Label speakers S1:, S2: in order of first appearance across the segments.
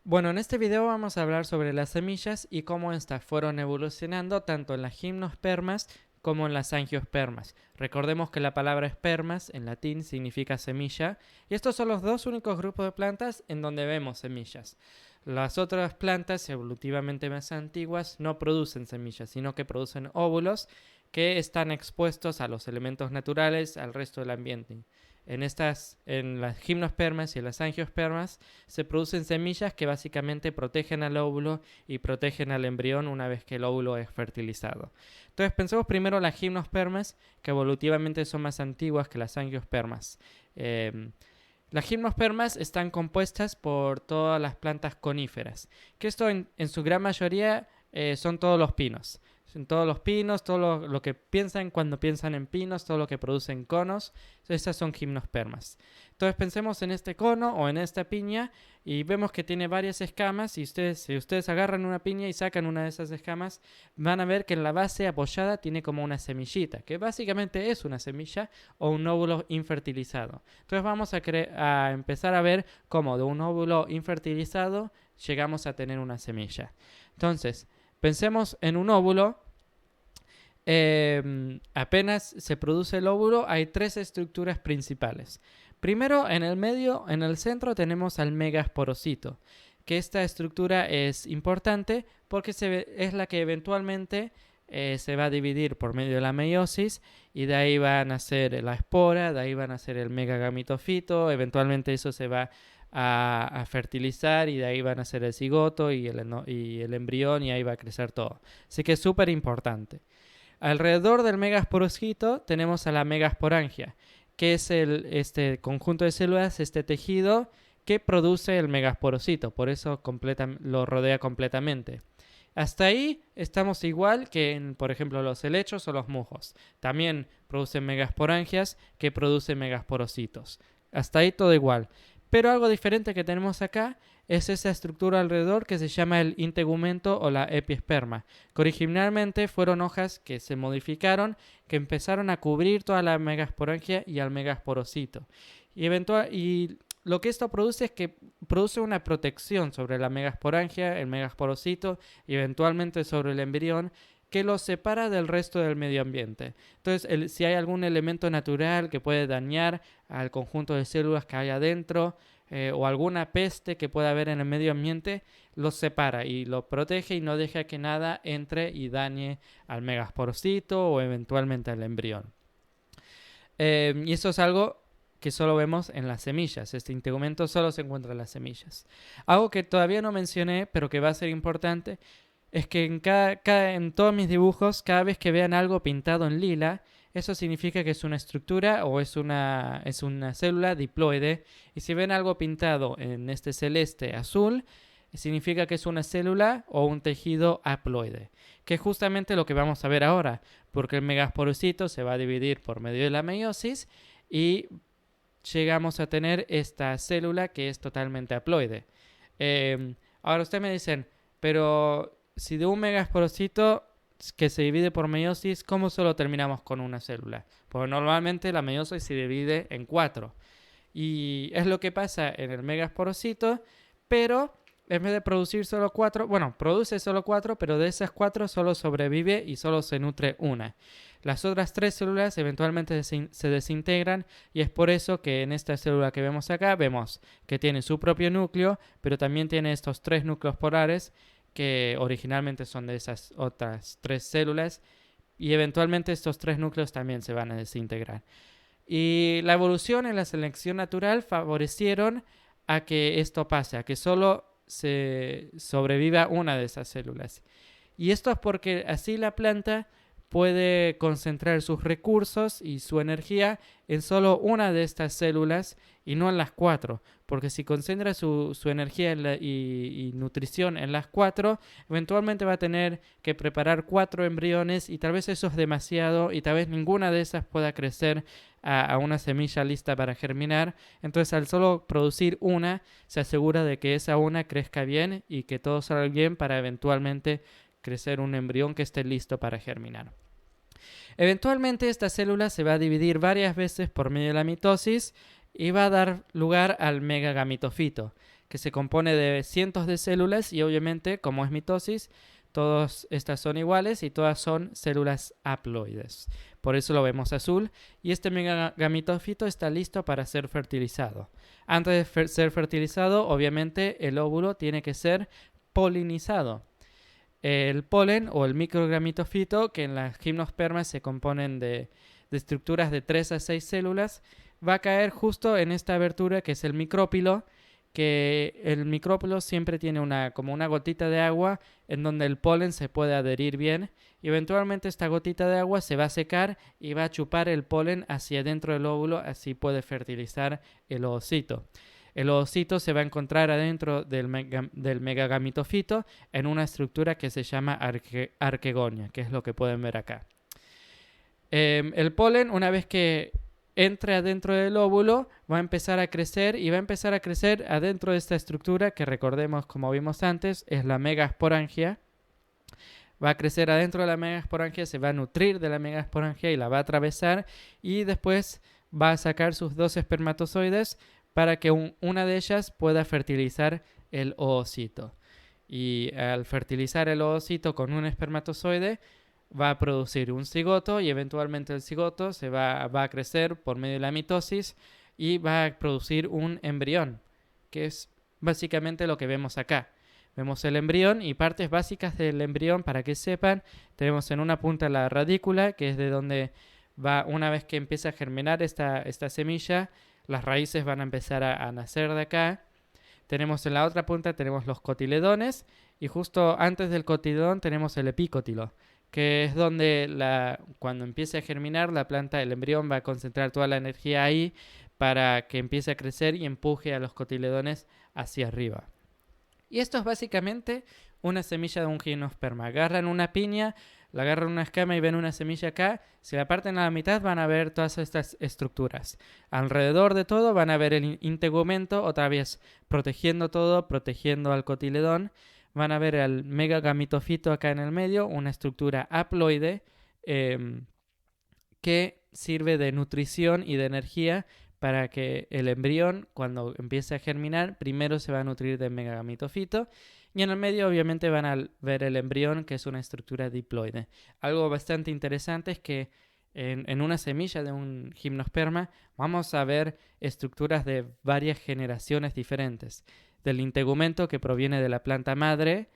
S1: Bueno, en este video vamos a hablar sobre las semillas y cómo estas fueron evolucionando tanto en las gimnospermas como en las angiospermas. Recordemos que la palabra espermas en latín significa semilla y estos son los dos únicos grupos de plantas en donde vemos semillas. Las otras plantas evolutivamente más antiguas no producen semillas, sino que producen óvulos que están expuestos a los elementos naturales, al resto del ambiente. En las gimnospermas y en las angiospermas se producen semillas que básicamente protegen al óvulo y protegen al embrión una vez que el óvulo es fertilizado. Entonces pensemos primero en las gimnospermas, que evolutivamente son más antiguas que las angiospermas. Las gimnospermas están compuestas por todas las plantas coníferas, que esto en su gran mayoría son todos los pinos. Son todos los pinos, todo lo que piensan cuando piensan en pinos, todo lo que producen conos, esas son gimnospermas. Entonces pensemos en este cono o en esta piña y vemos que tiene varias escamas y si ustedes agarran una piña y sacan una de esas escamas, van a ver que en la base apoyada tiene como una semillita, que básicamente es una semilla o un óvulo infertilizado. Entonces vamos a empezar a ver cómo de un óvulo infertilizado llegamos a tener una semilla. Entonces, pensemos en un óvulo. Apenas se produce el óvulo, hay tres estructuras principales. Primero, en el medio, en el centro, tenemos al megasporocito, que esta estructura es importante porque es la que eventualmente se va a dividir por medio de la meiosis y de ahí va a nacer la espora, de ahí va a nacer el megagamitofito, eventualmente eso se va a fertilizar y de ahí van a nacer el cigoto y el embrión y ahí va a crecer todo. Así que es súper importante. Alrededor del megasporocito tenemos a la megasporangia, que es este conjunto de células, este tejido que produce el megasporocito, por eso lo rodea completamente. Hasta ahí estamos igual que en, por ejemplo, los helechos o los musgos. También producen megasporangias que producen megasporocitos. Hasta ahí todo igual. Pero algo diferente que tenemos acá es esa estructura alrededor que se llama el integumento o la epiesperma, que originalmente fueron hojas que se modificaron, que empezaron a cubrir toda la megasporangia y al megasporocito. Y lo que esto produce es que produce una protección sobre la megasporangia, el megasporocito y eventualmente sobre el embrión, que lo separa del resto del medio ambiente. Entonces, si hay algún elemento natural que puede dañar al conjunto de células que hay adentro, o alguna peste que pueda haber en el medio ambiente, lo separa y lo protege y no deja que nada entre y dañe al megasporocito o eventualmente al embrión. Y eso es algo que solo vemos en las semillas. Este integumento solo se encuentra en las semillas. Algo que todavía no mencioné, pero que va a ser importante, es que en todos mis dibujos, cada vez que vean algo pintado en lila, eso significa que es una estructura o es una célula diploide. Y si ven algo pintado en este celeste azul, significa que es una célula o un tejido haploide, que es justamente lo que vamos a ver ahora, porque el megasporocito se va a dividir por medio de la meiosis y llegamos a tener esta célula que es totalmente haploide. Ahora ustedes me dicen, pero si de un megasporocito que se divide por meiosis, ¿cómo solo terminamos con una célula? Porque normalmente la meiosis se divide en 4. Y es lo que pasa en el megasporocito, pero en vez de producir solo 4, bueno, produce solo 4, pero de esas 4 solo sobrevive y solo se nutre una. Las otras 3 células eventualmente se desintegran y es por eso que en esta célula que vemos acá vemos que tiene su propio núcleo, pero también tiene estos 3 núcleos polares que originalmente son de esas otras 3 células y eventualmente estos 3 núcleos también se van a desintegrar. Y la evolución y la selección natural favorecieron a que esto pase, a que solo se sobreviva una de esas células. Y esto es porque así la planta puede concentrar sus recursos y su energía en solo una de estas células y no en las 4, porque si concentra su energía y nutrición en las 4, eventualmente va a tener que preparar 4 embriones y tal vez eso es demasiado y tal vez ninguna de esas pueda crecer a una semilla lista para germinar. Entonces, al solo producir una, se asegura de que esa una crezca bien y que todo salga bien para eventualmente crecer un embrión que esté listo para germinar. Eventualmente esta célula se va a dividir varias veces por medio de la mitosis y va a dar lugar al megagamitofito, que se compone de cientos de células y obviamente, como es mitosis, todas estas son iguales y todas son células haploides. Por eso lo vemos azul. Y este megagamitofito está listo para ser fertilizado. Antes de ser fertilizado, obviamente, el óvulo tiene que ser polinizado. El polen o el microgamitofito, que en las gimnospermas se componen de estructuras de 3 a 6 células, va a caer justo en esta abertura que es el micrópilo, que el micrópilo siempre tiene como una gotita de agua en donde el polen se puede adherir bien y eventualmente esta gotita de agua se va a secar y va a chupar el polen hacia dentro del óvulo, así puede fertilizar el ovocito. El ovocito se va a encontrar adentro del megagamitofito en una estructura que se llama arquegonia, que es lo que pueden ver acá. El polen, una vez que entre adentro del óvulo, va a empezar a crecer y va a empezar a crecer adentro de esta estructura que recordemos, como vimos antes, es la megasporangia. Va a crecer adentro de la megasporangia, se va a nutrir de la megasporangia y la va a atravesar y después va a sacar sus 2 espermatozoides para que una de ellas pueda fertilizar el ovocito. Y al fertilizar el ovocito con un espermatozoide, va a producir un cigoto y eventualmente el cigoto va a crecer por medio de la mitosis y va a producir un embrión, que es básicamente lo que vemos acá. Vemos el embrión y partes básicas del embrión para que sepan. Tenemos en una punta la radícula, que es de donde va, una vez que empieza a germinar esta semilla, las raíces van a empezar a nacer de acá. Tenemos en la otra punta tenemos los cotiledones y justo antes del cotiledón tenemos el epicótilo, que es donde cuando empiece a germinar la planta, el embrión va a concentrar toda la energía ahí para que empiece a crecer y empuje a los cotiledones hacia arriba. Y esto es básicamente una semilla de un gimnosperma. Agarran una piña, la agarran una escama y ven una semilla acá. Si la parten a la mitad van a ver todas estas estructuras. Alrededor de todo van a ver el integumento, otra vez protegiendo todo, protegiendo al cotiledón. Van a ver el megagamitofito acá en el medio, una estructura haploide que sirve de nutrición y de energía para que el embrión, cuando empiece a germinar, primero se va a nutrir del megagamitofito y en el medio obviamente van a ver el embrión, que es una estructura diploide. Algo bastante interesante es que en una semilla de un gimnosperma vamos a ver estructuras de varias generaciones diferentes. Del integumento, que proviene de la planta madre,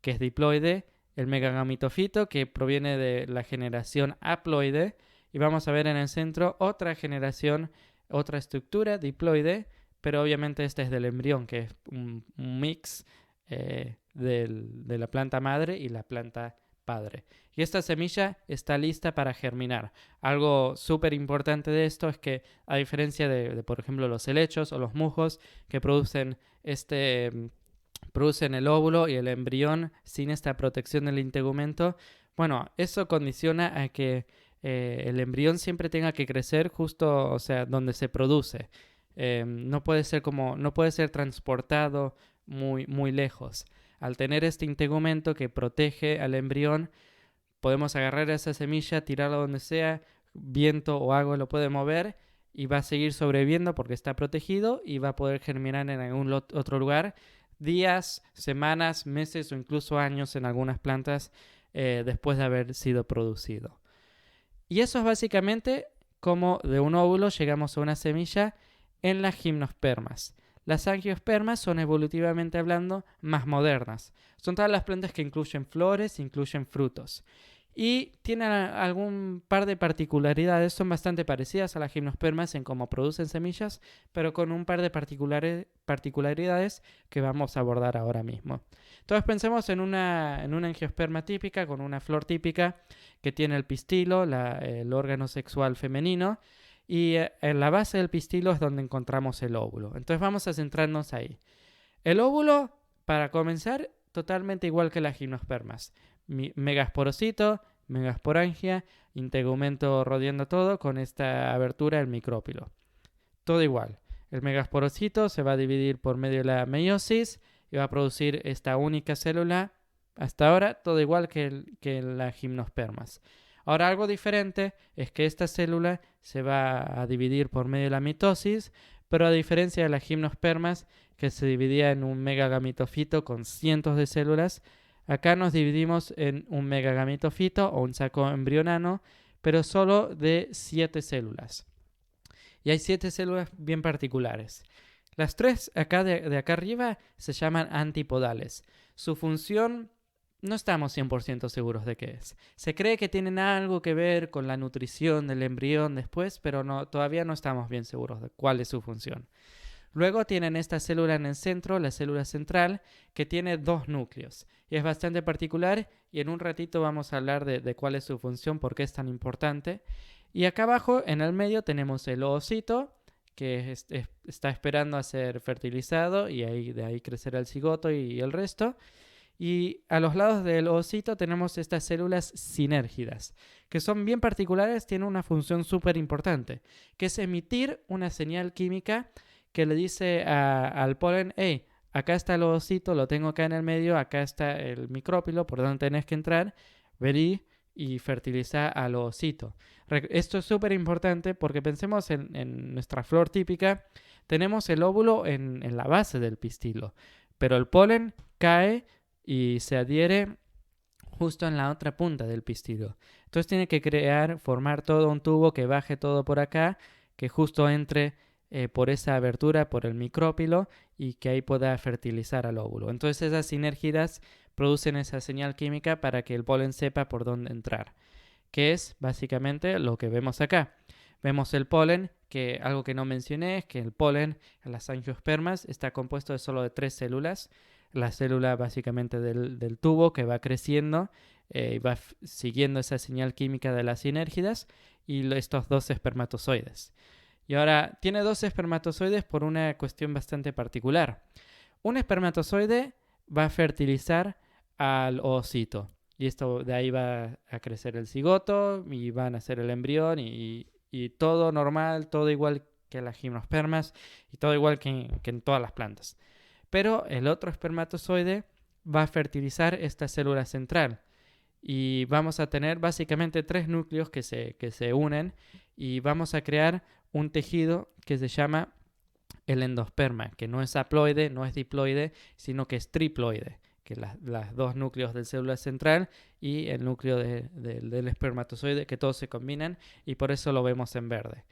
S1: que es diploide, el megagamitofito, que proviene de la generación haploide, y vamos a ver en el centro otra generación, otra estructura diploide, pero obviamente esta es del embrión, que es un mix de la planta madre y la planta padre. Y esta semilla está lista para germinar. Algo súper importante de esto es que, a diferencia de, por ejemplo, los helechos o los musgos que producen el óvulo y el embrión sin esta protección del integumento, bueno, eso condiciona a que el embrión siempre tenga que crecer justo, o sea, donde se produce. No puede ser transportado muy lejos. Al tener este integumento que protege al embrión, podemos agarrar esa semilla, tirarla donde sea, viento o agua lo puede mover y va a seguir sobreviviendo porque está protegido y va a poder germinar en algún otro lugar días, semanas, meses o incluso años en algunas plantas después de haber sido producido. Y eso es básicamente cómo de un óvulo llegamos a una semilla en las gimnospermas. Las angiospermas son, evolutivamente hablando, más modernas. Son todas las plantas que incluyen flores, incluyen frutos. Y tienen algún par de particularidades, son bastante parecidas a las gimnospermas en cómo producen semillas, pero con un par de particularidades que vamos a abordar ahora mismo. Entonces pensemos en una angiosperma típica, con una flor típica que tiene el pistilo, el órgano sexual femenino, y en la base del pistilo es donde encontramos el óvulo. Entonces vamos a centrarnos ahí. El óvulo, para comenzar, totalmente igual que las gimnospermas. Megasporocito, megasporangia, integumento rodeando todo con esta abertura del micrópilo. Todo igual. El megasporocito se va a dividir por medio de la meiosis y va a producir esta única célula. Hasta ahora todo igual que las gimnospermas. Ahora algo diferente es que esta célula se va a dividir por medio de la mitosis, pero a diferencia de las gimnospermas, que se dividía en un megagamitofito con cientos de células, acá nos dividimos en un megagamitofito o un saco embrionano, pero solo de 7 células. Y hay 7 células bien particulares. Las 3 acá de acá arriba se llaman antipodales. Su función no estamos 100% seguros de qué es. Se cree que tienen algo que ver con la nutrición del embrión después, pero todavía no estamos bien seguros de cuál es su función. Luego tienen esta célula en el centro, la célula central, que tiene 2 núcleos. Y es bastante particular y en un ratito vamos a hablar de cuál es su función, por qué es tan importante. Y acá abajo, en el medio, tenemos el ovocito, que está esperando a ser fertilizado y de ahí crecerá el cigoto y el resto. Y a los lados del ovocito tenemos estas células sinérgidas, que son bien particulares, tienen una función súper importante, que es emitir una señal química que le dice al polen: hey, acá está el ovocito, lo tengo acá en el medio, acá está el micrópilo, por donde tenés que entrar, vení y fertiliza al ovocito. Esto es súper importante porque pensemos en nuestra flor típica, tenemos el óvulo en la base del pistilo, pero el polen cae y se adhiere justo en la otra punta del pistilo. Entonces tiene que formar todo un tubo que baje todo por acá, que justo entre por esa abertura, por el micrópilo, y que ahí pueda fertilizar al óvulo. Entonces esas sinergias producen esa señal química para que el polen sepa por dónde entrar, que es básicamente lo que vemos acá. Vemos el polen, que algo que no mencioné es que el polen en las angiospermas está compuesto solo de 3 células. La célula básicamente del tubo que va creciendo y va siguiendo esa señal química de las sinérgidas, y estos 2 espermatozoides. Y ahora, tiene 2 espermatozoides por una cuestión bastante particular. Un espermatozoide va a fertilizar al ovocito. Y esto de ahí va a crecer el cigoto y va a nacer el embrión y todo normal, todo igual que las gimnospermas y todo igual que en todas las plantas. Pero el otro espermatozoide va a fertilizar esta célula central. Y vamos a tener básicamente 3 núcleos que se unen y vamos a crear un tejido que se llama el endosperma, que no es haploide, no es diploide, sino que es triploide, que las 2 núcleos de célula central y el núcleo del espermatozoide, que todos se combinan y por eso lo vemos en verde.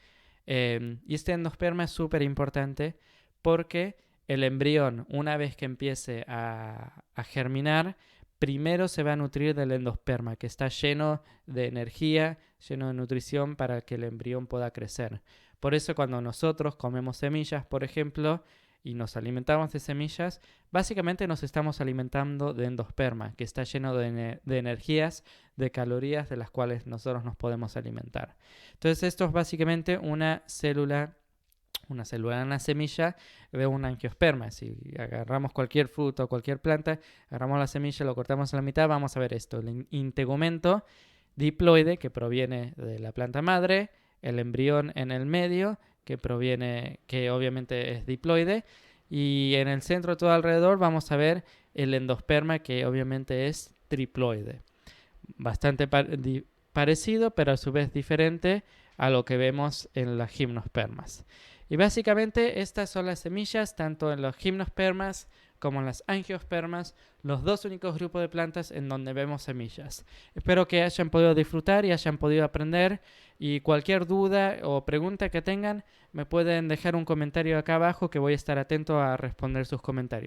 S1: Y este endosperma es súper importante porque el embrión, una vez que empiece a germinar, primero se va a nutrir del endosperma, que está lleno de energía, lleno de nutrición para que el embrión pueda crecer. Por eso cuando nosotros comemos semillas, por ejemplo, y nos alimentamos de semillas, básicamente nos estamos alimentando de endosperma, que está lleno de energías, de calorías de las cuales nosotros nos podemos alimentar. Entonces esto es básicamente una semilla de un angiosperma. Si agarramos cualquier fruto o cualquier planta, agarramos la semilla, lo cortamos a la mitad, vamos a ver esto: el integumento diploide, que proviene de la planta madre, el embrión en el medio, que obviamente es diploide, y en el centro, todo alrededor, vamos a ver el endosperma, que obviamente es triploide. Bastante parecido, pero a su vez diferente a lo que vemos en las gimnospermas. Y básicamente estas son las semillas, tanto en los gimnospermas como en las angiospermas, los 2 únicos grupos de plantas en donde vemos semillas. Espero que hayan podido disfrutar y hayan podido aprender, y cualquier duda o pregunta que tengan me pueden dejar un comentario acá abajo, que voy a estar atento a responder sus comentarios.